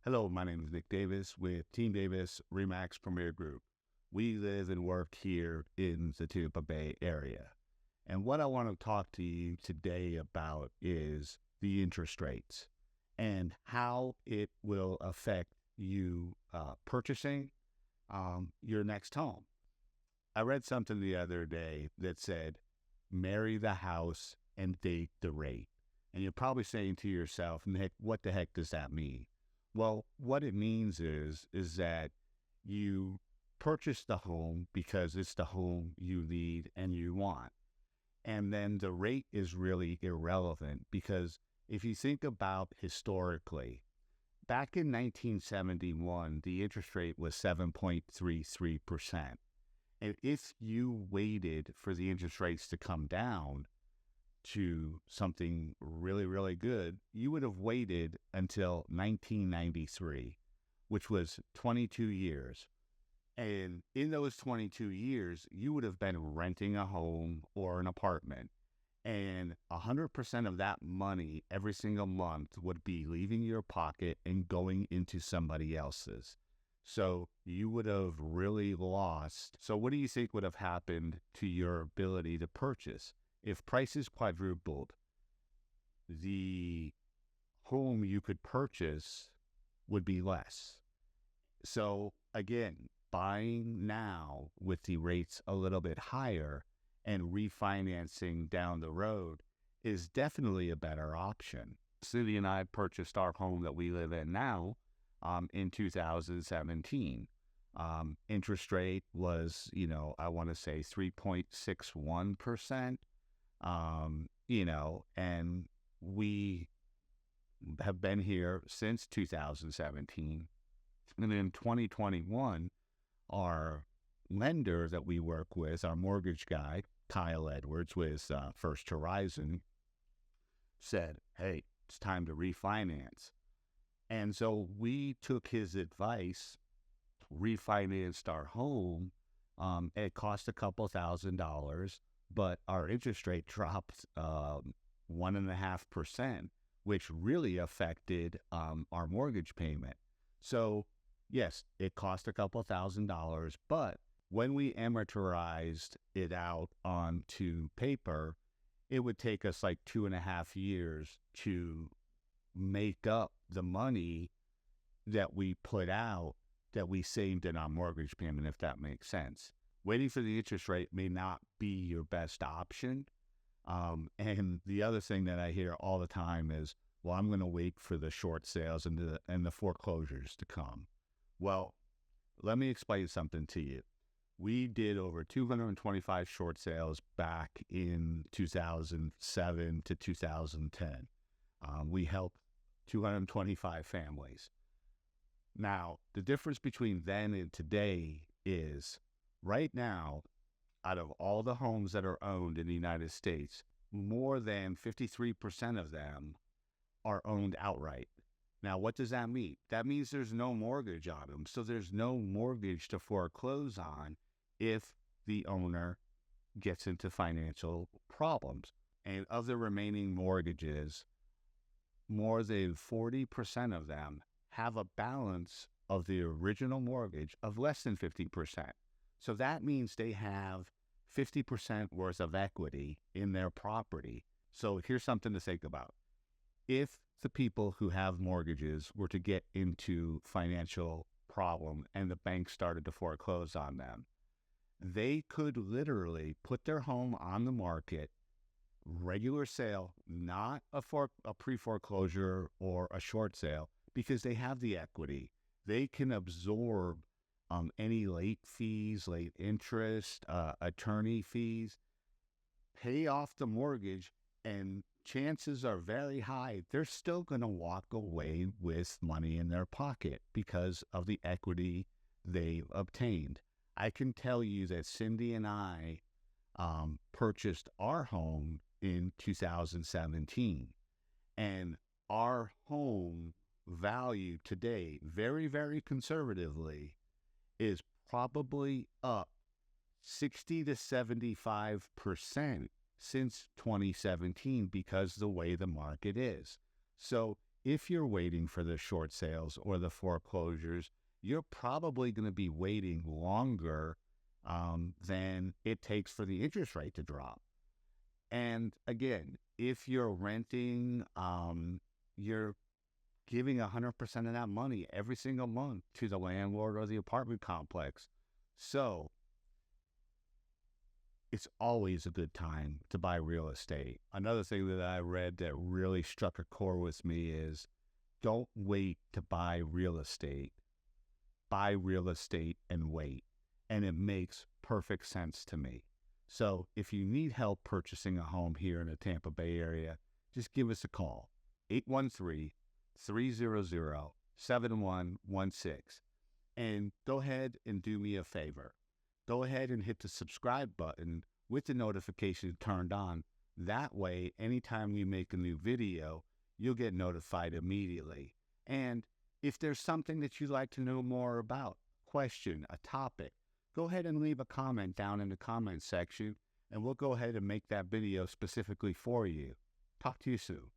Hello, my name is Nick Davis with Team Davis Remax Premier Group. We live and work here in the Tampa Bay area. And what I want to talk to you today about is the interest rates and how it will affect you purchasing your next home. I read something the other day that said, marry the house and date the rate. And you're probably saying to yourself, Nick, what the heck does that mean? Well, what it means is that you purchase the home because it's the home you need and you want. And then the rate is really irrelevant because if you think about historically, back in 1971, the interest rate was 7.33%. And if you waited for the interest rates to come down to something really, really good, you would have waited until 1993, which was 22 years. And in those 22 years, you would have been renting a home or an apartment. And 100% of that money every single month would be leaving your pocket and going into somebody else's. So you would have really lost. So what do you think would have happened to your ability to purchase? If prices quadrupled, the home you could purchase would be less. So again, buying now with the rates a little bit higher and refinancing down the road is definitely a better option. Cindy and I purchased our home that we live in now in 2017. Interest rate was, I want to say 3.61%. And we have been here since 2017. And in 2021, our lender that we work with, our mortgage guy, Kyle Edwards with First Horizon, said, hey, it's time to refinance. And so we took his advice, refinanced our home. It cost a couple $1,000, but our interest rate dropped 1.5%, which really affected our mortgage payment. So yes, it cost a couple $1,000, but when we amortized it out onto paper, it would take us like 2.5 years to make up the money that we put out that we saved in our mortgage payment, if that makes sense. Waiting for the interest rate may not be your best option. And the other thing that I hear all the time is, well, I'm going to wait for the short sales and the foreclosures to come. Well, let me explain something to you. We did over 225 short sales back in 2007 to 2010. We helped 225 families. Now, the difference between then and today is right now, out of all the homes that are owned in the United States, more than 53% of them are owned outright. Now, what does that mean? That means there's no mortgage on them. So there's no mortgage to foreclose on if the owner gets into financial problems. And of the remaining mortgages, more than 40% of them have a balance of the original mortgage of less than 50%. So that means they have 50% worth of equity in their property. So here's something to think about. If the people who have mortgages were to get into financial problem and the bank started to foreclose on them, they could literally put their home on the market, regular sale, not a pre-foreclosure or a short sale, because they have the equity. They can absorb any late fees, late interest, attorney fees, pay off the mortgage, and chances are very high they're still going to walk away with money in their pocket because of the equity they've obtained. I can tell you that Cindy and I purchased our home in 2017, and our home value today, very, very conservatively, is probably up 60 to 75% since 2017 because the way the market is. So if you're waiting for the short sales or the foreclosures, you're probably going to be waiting longer than it takes for the interest rate to drop. And again, if you're renting, you're giving 100% of that money every single month to the landlord or the apartment complex. So it's always a good time to buy real estate. Another thing that I read that really struck a chord with me is don't wait to buy real estate. Buy real estate and wait. And it makes perfect sense to me. So if you need help purchasing a home here in the Tampa Bay area, just give us a call, 813-300-7116. And go ahead and do me a favor. Go ahead and hit the subscribe button with the notification turned on. That way, anytime we make a new video, you'll get notified immediately. And if there's something that you'd like to know more about, question, a topic, go ahead and leave a comment down in the comment section, and we'll go ahead and make that video specifically for you. Talk to you soon.